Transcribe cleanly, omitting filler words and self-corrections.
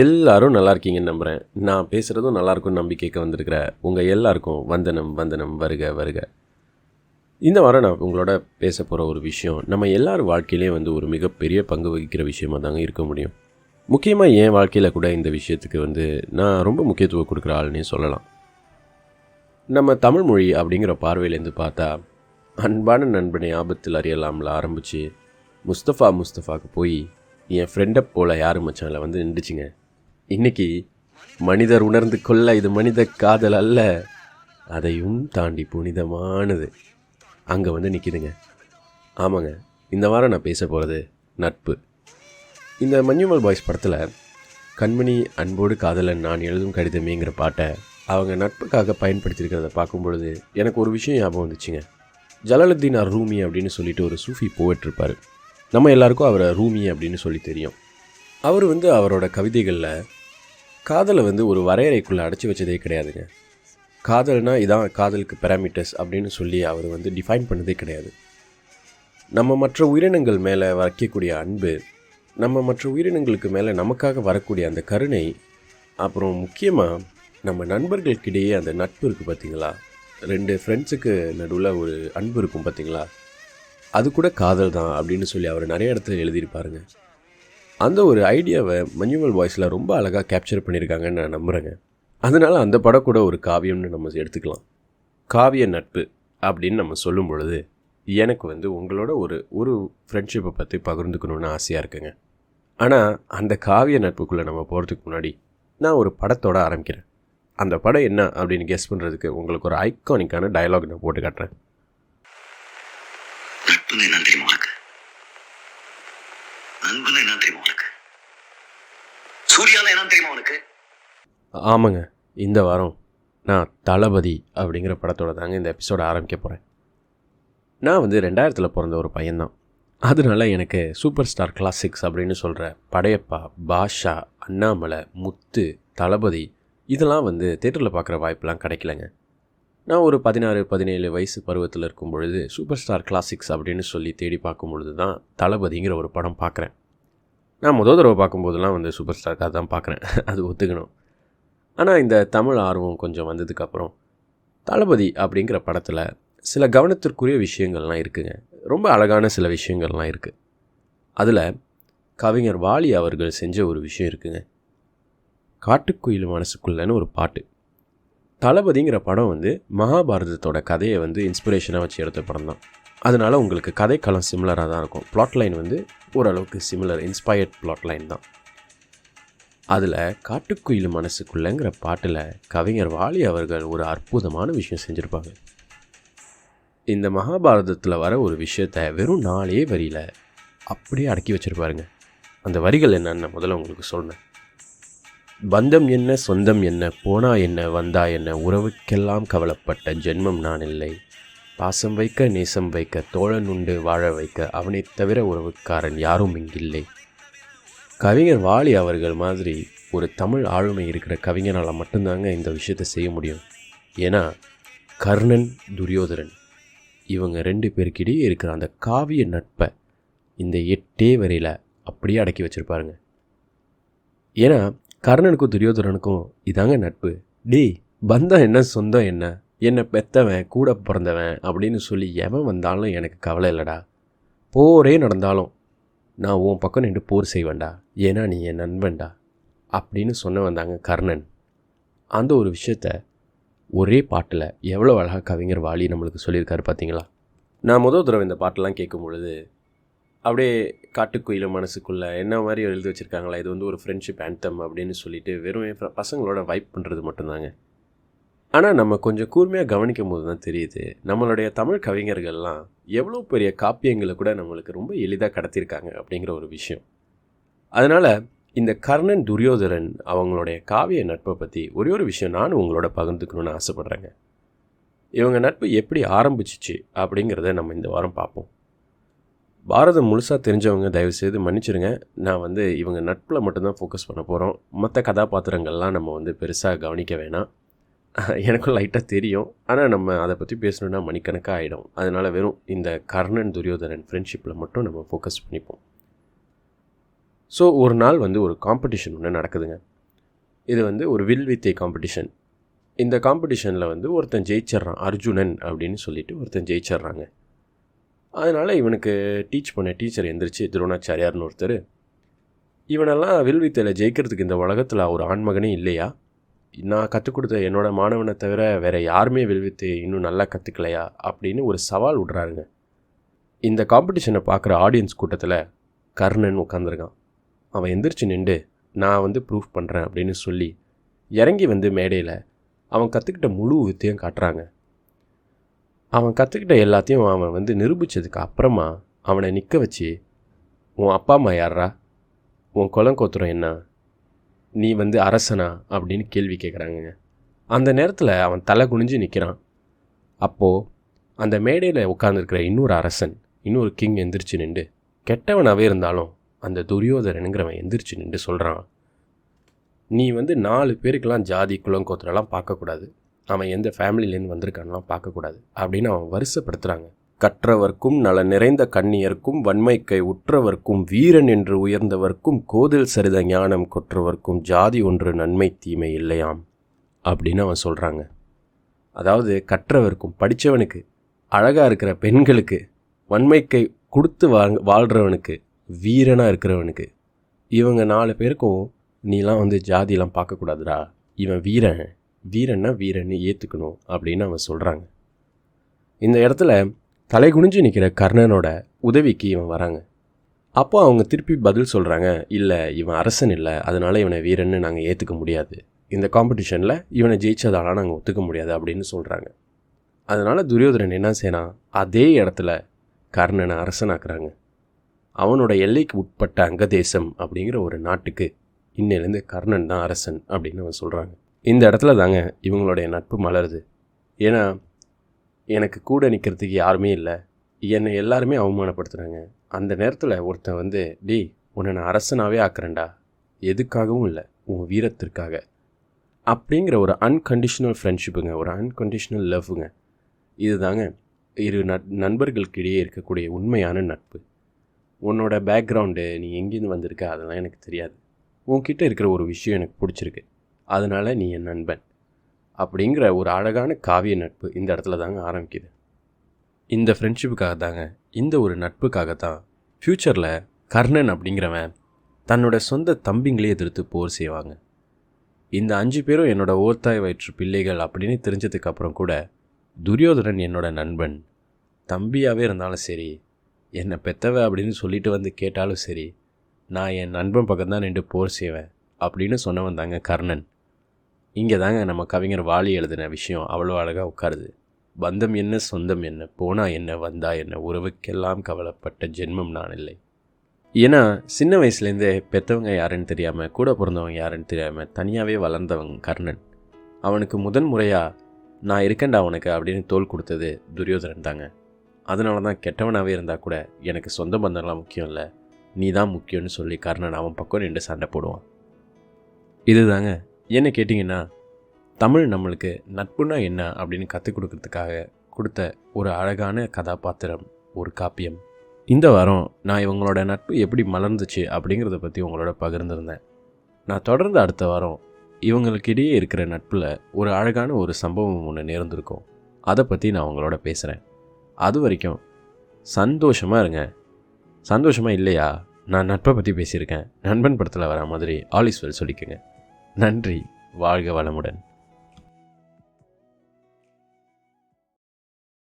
எல்லாரும் நல்லா இருக்கீங்கன்னு நம்புகிறேன். நான் பேசுகிறதும் நல்லா இருக்கும்னு நம்பி கேட்க வந்திருக்கிற உங்கள் எல்லாருக்கும் வந்தனம் வந்தனம், வருக வருக. இந்த வாரம் நான் உங்களோட பேச போகிற ஒரு விஷயம் நம்ம எல்லார் வாழ்க்கையிலையும் ஒரு மிகப்பெரிய பங்கு வகிக்கிற விஷயமாக தாங்க இருக்க முடியும். முக்கியமாக என் வாழ்க்கையில் கூட இந்த விஷயத்துக்கு நான் ரொம்ப முக்கியத்துவம் கொடுக்குற ஆளுன்னே சொல்லலாம். நம்ம தமிழ் மொழி அப்படிங்கிற பார்வையிலேருந்து பார்த்தா, அன்பான நண்பனை ஆபத்தில் அறியலாம்ல ஆரம்பித்து முஸ்தஃபாவுக்கு போய் என் ஃப்ரெண்டை போல் யார் மச்சானில் நின்றுச்சுங்க. இன்றைக்கி மனிதர் உணர்ந்து கொள்ள இது மனித காதல் அல்ல, அதையும் தாண்டி புனிதமானது அங்கே நிற்கிதுங்க. ஆமாங்க, இந்த வாரம் நான் பேச போகிறது நட்பு. இந்த மஞ்சுமல் பாய்ஸ் படத்தில் கண்மணி அன்போடு காதலன் நான் எழுதும் கடிதமேங்கிற பாட்டை அவங்க நட்புக்காக பயன்படுத்தியிருக்கிறத பார்க்கும்பொழுது எனக்கு ஒரு விஷயம் ஞாபகம் வந்துச்சுங்க. ஜலாலுத்தீன் ரூமி அப்படின்னு சொல்லிட்டு ஒரு சூஃபி போய்ட் இருப்பார். நம்ம எல்லாருக்கும் அவரை ரூமி அப்படின்னு சொல்லி தெரியும். அவர் அவரோட கவிதைகளில் காதலை ஒரு வரையறைக்குள்ளே அடைச்சி வச்சதே கிடையாதுங்க. காதல்னால் இதான் காதலுக்கு பேராமீட்டர்ஸ் அப்படின்னு சொல்லி அவர் டிஃபைன் பண்ணதே கிடையாது. நம்ம மற்ற உயிரினங்கள் மேலே வைக்கக்கூடிய அன்பு, நம்ம மற்ற உயிரினங்களுக்கு மேலே நமக்காக வரக்கூடிய அந்த கருணை, அப்புறம் முக்கியமாக நம்ம நண்பர்களுக்கிடையே அந்த நட்பு இருக்குது பார்த்திங்களா, ரெண்டு ஃப்ரெண்ட்ஸுக்கு நடுவில் ஒரு அன்பு இருக்கும் பார்த்திங்களா, அது கூட காதல் தான் அப்படின்னு சொல்லி அவர் நிறைய இடத்துல எழுதியிருப்பாருங்க. அந்த ஒரு ஐடியாவை மஞ்சுமல் பாய்ஸில் ரொம்ப அழகாக கேப்சர் பண்ணியிருக்காங்கன்னு நான் நம்புகிறேங்க. அதனால் அந்த படம் கூட ஒரு காவியம்னு நம்ம எடுத்துக்கலாம். காவிய நட்பு அப்படின்னு நம்ம சொல்லும் பொழுது எனக்கு உங்களோட ஒரு ஃப்ரெண்ட்ஷிப்பை பற்றி பகிர்ந்துக்கணுன்னு ஆசையாக இருக்குங்க. ஆனால் அந்த காவிய நட்புக்குள்ளே நம்ம போகிறதுக்கு முன்னாடி நான் ஒரு படத்தோடு ஆரம்பிக்கிறேன். அந்த படம் என்ன அப்படின்னு கெஸ் பண்ணுறதுக்கு உங்களுக்கு ஒரு ஐகானிக்கான டயலாக் நான் போட்டு காட்டுறேன். ஆமாங்க, இந்த வாரம் நான் தளபதி அப்படிங்கிற படத்தோட தாங்க இந்த எபிசோட ஆரம்பிக்க போகிறேன். நான் 2000 பிறந்த ஒரு பையன்தான். அதனால எனக்கு சூப்பர் ஸ்டார் கிளாசிக்ஸ் அப்படின்னு சொல்கிற படையப்பா, பாஷா, அண்ணாமலை, முத்து, தளபதி இதெல்லாம் தேட்டரில் பார்க்குற வாய்ப்பெலாம் கிடைக்கலங்க. நான் ஒரு 16-17 வயசு பருவத்தில் இருக்கும் பொழுது சூப்பர் ஸ்டார் கிளாசிக்ஸ் அப்படின்னு சொல்லி தேடி பார்க்கும் பொழுது தான் தளபதிங்கிற ஒரு படம் பார்க்குறேன். நான் முதல் தடவை பார்க்கும்போதெல்லாம் சூப்பர் ஸ்டார்க்காக தான் பார்க்குறேன், அது ஒத்துக்கணும். ஆனால் இந்த தமிழ் ஆர்வம் கொஞ்சம் வந்ததுக்கப்புறம் தளபதி அப்படிங்கிற படத்தில் சில கவனத்திற்குரிய விஷயங்கள்லாம் இருக்குங்க. ரொம்ப அழகான சில விஷயங்கள்லாம் இருக்குது. அதில் கவிஞர் வாலி அவர்கள் செஞ்ச ஒரு விஷயம் இருக்குங்க. காட்டுக்குயில் மனசுக்குள்ளேன்னு ஒரு பாட்டு. தளபதிங்கிற படம் மகாபாரதத்தோட கதையை இன்ஸ்பிரேஷனாக வச்சு எடுத்த படம் தான். அதனால் உங்களுக்கு கதைக்களம் சிமிலராக தான் இருக்கும். பிளாட் லைன் ஓரளவுக்கு சிமிலர், இன்ஸ்பயர்ட் பிளாட் லைன் தான். அதில் காட்டுக்குயில் மனசுக்குள்ளேங்கிற பாட்டில் கவிஞர் வாலி அவர்கள் ஒரு அற்புதமான விஷயம் செஞ்சுருப்பாங்க. இந்த மகாபாரதத்தில் வர ஒரு விஷயத்தை வெறும் 4 வரியில் அப்படியே அடக்கி வச்சுருப்பாருங்க. அந்த வரிகள் என்னன்னு முதல்ல உங்களுக்கு சொல்கிறேன். பந்தம் என்ன, சொந்தம் என்ன, போனா என்ன, வந்தா என்ன, உறவுக்கெல்லாம் கவலைப்பட்ட ஜென்மம் நான் இல்லை. பாசம் வைக்க, நேசம் வைக்க, தோழன் உண்டு வாழ வைக்க, அவனைத் தவிர உறவுக்காரன் யாரும் இங்கில்லை. கவிஞர் வாலி அவர்கள் மாதிரி ஒரு தமிழ் ஆளுமை இருக்கிற கவிஞனால் மட்டும்தாங்க இந்த விஷயத்தை செய்ய முடியும். ஏன்னா கர்ணன், துரியோதரன் இவங்க 2 பேருக்கிடையே இருக்கிற அந்த காவிய நட்பை இந்த 8 வரியில் அப்படியே அடக்கி வச்சுருப்பாருங்க. ஏன்னா கர்ணனுக்கும் துரியோதரனுக்கும் இதாங்க நட்பு. டேய், பந்தம் என்ன, சொந்தம் என்ன, என்னை பெற்றவன், கூட பிறந்தவன் அப்படின்னு சொல்லி எவன் வந்தாலும் எனக்கு கவலை இல்லைடா. போரே நடந்தாலும் நான் உன் பக்கம் நின்று போர் செய்வேன்டா, ஏன்னா நீ என் நண்பன்டா அப்படின்னு சொன்னவன் தாங்க கர்ணன். அந்த ஒரு விஷயத்த ஒரே பாட்டில் எவ்வளோ அழகாக கவிஞர் வாலி நம்மளுக்கு சொல்லியிருக்காரு பார்த்தீங்களா. நான் முதல் தடவை இந்த பாட்டெலாம் கேட்கும் பொழுது அப்படியே காட்டுக்குயில் மனசுக்குள்ளே என்ன மாதிரி எழுதி வச்சுருக்காங்களா, இது ஒரு ஃப்ரெண்ட்ஷிப் ஆந்தம் அப்படின்னு சொல்லிட்டு வெறும் பசங்களோட வைப் பண்ணுறது மட்டும்தாங்க. ஆனால் நம்ம கொஞ்சம் கூர்மையாக கவனிக்கும் போது தான் தெரியுது, நம்மளுடைய தமிழ் கவிஞர்கள்லாம் எவ்வளோ பெரிய காப்பியங்களை கூட நம்மளுக்கு ரொம்ப எளிதாக கடத்தியிருக்காங்க அப்படிங்கிற ஒரு விஷயம். அதனால் இந்த கர்ணன், துரியோதரன் அவங்களுடைய காவிய நட்பை பற்றி ஒரு விஷயம் நானும் உங்களோட பகிர்ந்துக்கணுன்னு ஆசைப்பட்றேங்க. இவங்க நட்பு எப்படி ஆரம்பிச்சிச்சு அப்படிங்கிறத நம்ம இந்த வாரம் பார்ப்போம். பாரதம் முழுசாக தெரிஞ்சவங்க தயவுசெய்து மன்னிச்சிருங்க. நான் இவங்க நட்பில் மட்டும்தான் ஃபோக்கஸ் பண்ண போகிறோம். மற்ற கதாபாத்திரங்கள்லாம் நம்ம பெருசாக கவனிக்க வேணாம். எனக்கும் லைட்டாக தெரியும், ஆனால் நம்ம அதை பற்றி பேசணுன்னா மணிக்கணக்காக ஆகிடும். அதனால் வெறும் இந்த கர்ணன், துரியோதரன் ஃப்ரெண்ட்ஷிப்பில் மட்டும் நம்ம ஃபோக்கஸ் பண்ணிப்போம். ஸோ ஒரு நாள் வந்து ஒரு காம்படிஷன் ஒன்று நடக்குதுங்க. இது வந்து ஒரு வில்வித்தை காம்படிஷன். இந்த காம்படிஷனில் வந்து ஒருத்தன் ஜெயிச்சிட்றான், அர்ஜுனன் அப்படின்னு சொல்லிட்டு ஒருத்தன் ஜெயிச்சிட்றாங்க. அதனால் இவனுக்கு டீச் பண்ண டீச்சர் எந்திரிச்சு, துரோணாச்சாரியார்னு ஒருத்தர், இவனெல்லாம் வில்வித்தையில் ஜெயிக்கிறதுக்கு இந்த உலகத்தில் ஒரு ஆண்மகனே இல்லையா? நான் கற்றுக் கொடுத்த என்னோடய மாணவனை தவிர வேறு யாருமே வில்வித்தை இன்னும் நல்லா கற்றுக்கலையா அப்படின்னு ஒரு சவால் விட்றாருங்க. இந்த காம்படிஷனை பார்க்குற ஆடியன்ஸ் கூட்டத்தில் கர்ணன் உட்காந்துருக்கான். அவன் எந்திரிச்சு நின்று நான் வந்து ப்ரூஃப் பண்ணுறேன் அப்படின்னு சொல்லி இறங்கி வந்து மேடையில் அவன் கற்றுக்கிட்ட முழு வித்தையும் காட்டுறாங்க. அவன் கற்றுக்கிட்ட எல்லாத்தையும் அவன் வந்து நிரூபித்ததுக்கு அப்புறமா அவனை நிற்க வச்சு, உன் அப்பா அம்மா யாரா, உன் குலங்கோத்திரம் என்ன, நீ வந்து அரசனா அப்படின்னு கேள்வி கேட்குறாங்கங்க. அந்த நேரத்தில் அவன் தலை குனிஞ்சு நிற்கிறான். அப்போது அந்த மேடையில் உட்காந்துருக்கிற இன்னொரு அரசன், இன்னொரு கிங் எந்திரிச்சு நின்று, கெட்டவனாகவே இருந்தாலும் அந்த துரியோதரனுங்கிறவன் எந்திரிச்சு நின்று சொல்கிறான், நீ வந்து 4 பேருக்கெல்லாம் ஜாதி குலங்கோத்திரம்லாம் பார்க்கக்கூடாது, அவன் எந்த ஃபேமிலியிலேருந்து வந்திருக்கான்லாம் பார்க்கக்கூடாது அப்படின்னு அவன் வருஷப்படுத்துகிறாங்க. கற்றவர்க்கும் நல நிறைந்த கண்ணியர்க்கும் வன்மைக்கை உற்றவர்க்கும் வீரன் என்று உயர்ந்தவர்க்கும் கோதில் சரித ஞானம் கொற்றவர்க்கும் ஜாதி ஒன்று நன்மை தீமை இல்லையாம் அப்படின்னு அவன் சொல்கிறாங்க. அதாவது கற்றவர்க்கும், படித்தவனுக்கு, அழகாக இருக்கிற பெண்களுக்கு, வன்மைக்கை கொடுத்து வாழ்கிறவனுக்கு, வீரனாக இருக்கிறவனுக்கு, இவங்க 4 பேருக்கும் நீலாம் வந்து ஜாதியெலாம் பார்க்கக்கூடாதுடா, இவன் வீரன்னா வீரன்னு ஏற்றுக்கணும் அப்படின்னு அவன் சொல்கிறாங்க. இந்த இடத்துல தலை குனிஞ்சு நிற்கிற கர்ணனோட உதவிக்கு இவன் வராங்க. அப்போ அவங்க திருப்பி பதில் சொல்கிறாங்க, இல்லை இவன் அரசன் இல்லை, அதனால் இவனை வீரன்னு நாங்கள் ஏற்றுக்க முடியாது, இந்த காம்படிஷனில் இவனை ஜெயிச்சதால நாங்கள் ஒத்துக்க முடியாது அப்படின்னு சொல்கிறாங்க. அதனால் துரியோதனன் என்ன செய்யறான், அதே இடத்துல கர்ணனை அரசனாக்குறாங்க. அவனோட எல்லைக்கு உட்பட்ட அங்கதேசம் அப்படிங்கிற ஒரு நாட்டுக்கு இன்னிலேருந்து கர்ணன் தான் அரசன் அப்படின்னு அவன் சொல்கிறாங்க. இந்த இடத்துல தாங்க இவங்களுடைய நட்பு மலருது. ஏன்னா எனக்கு கூட நிற்கிறதுக்கு யாருமே இல்லை, என்னை எல்லாருமே அவமானப்படுத்துகிறாங்க. அந்த நேரத்தில் ஒருத்தன் வந்து, டேய் உன்னை நான் அரசனாகவே ஆக்குறேன்டா, எதுக்காகவும் இல்லை, உன் வீரத்திற்காக அப்படிங்கிற ஒரு அன்கண்டிஷனல் ஃப்ரெண்ட்ஷிப்புங்க, ஒரு அன்கண்டிஷனல் லவ்வுங்க. இது தாங்க இரு நண்பர்களுக்கிடையே இருக்கக்கூடிய உண்மையான நட்பு. உன்னோட பேக்ரவுண்டு, நீ எங்கேருந்து வந்திருக்க, அதெல்லாம் எனக்கு தெரியாது, உன்கிட்ட இருக்கிற ஒரு விஷயம் எனக்கு பிடிச்சிருக்கு, அதனால் நீ என் நண்பன் அப்படிங்கிற ஒரு அழகான காவிய நட்பு இந்த இடத்துல தாங்க ஆரம்பிக்குது. இந்த ஃப்ரெண்ட்ஷிப்புக்காக தாங்க, இந்த ஒரு நட்புக்காக தான் ஃப்யூச்சரில் கர்ணன் அப்படிங்கிறவன் தன்னோட சொந்த தம்பிங்களே எதிர்த்து போர் செய்வாங்க. இந்த 5 பேரும் என்னோட ஓர்த்தாய் வயிற்று பிள்ளைகள் அப்படின்னு தெரிஞ்சதுக்கப்புறம் கூட துரியோதனன் என்னோட நண்பன், தம்பியாகவே இருந்தாலும் சரி, என்னை பெத்தவ அப்படின்னு சொல்லிட்டு வந்து கேட்டாலும் சரி, நான் என் நண்பன் பக்கம் தான் நின்று போர் செய்வேன் அப்படின்னு சொன்னவன் தாங்க கர்ணன். இங்கே தாங்க நம்ம கவிஞர் வாலி எழுதின விஷயம் அவ்வளோ அழகாக உட்காருது. பந்தம் என்ன, சொந்தம் என்ன, போனா என்ன, வந்தா என்ன, உறவுக்கெல்லாம் கவலைப்பட்ட ஜென்மம் நான் இல்லை. ஏன்னா சின்ன வயசுலேருந்தே பெற்றவங்க யாருன்னு தெரியாமல், கூட பிறந்தவங்க யாருன்னு தெரியாமல் தனியாகவே வளர்ந்தவங்க கர்ணன். அவனுக்கு முதன் முறையாக நான் இருக்கேன்டா அவனுக்கு அப்படின்னு தோள் கொடுத்தது துரியோதனன் தாங்க. அதனால தான் கெட்டவனாகவே இருந்தால் கூட எனக்கு சொந்த பந்தம்லாம் முக்கியம் இல்லை, நீ தான் முக்கியம்னு சொல்லி கர்ணன் அவன் பக்கம் நின்று சண்டை போடுவான். இது தாங்க என்ன கேட்டிங்கன்னா, தமிழ் நம்மளுக்கு நட்புனா என்ன அப்படின்னு கற்றுக் கொடுக்கறதுக்காக கொடுத்த ஒரு அழகான கதாபாத்திரம், ஒரு காப்பியம். இந்த வாரம் நான் இவங்களோட நட்பு எப்படி மலர்ந்துச்சு அப்படிங்கிறத பற்றி உங்களோட பகிர்ந்துருந்தேன். நான் தொடர்ந்து அடுத்த வாரம் இவங்களுக்கிடையே இருக்கிற நட்பில் ஒரு அழகான ஒரு சம்பவம் ஒன்று நேர்ந்திருக்கும், அதை பற்றி நான் உங்களோட பேசுகிறேன். அது வரைக்கும் சந்தோஷமாக இருங்க. சந்தோஷமாக இல்லையா, நான் நட்பை பற்றி பேசியிருக்கேன், நண்பன் படத்தில் வர மாதிரி ஆல் இஸ் வெல் சொல்லிக்கோங்க. நன்றி, வாழ்க வளமுடன்.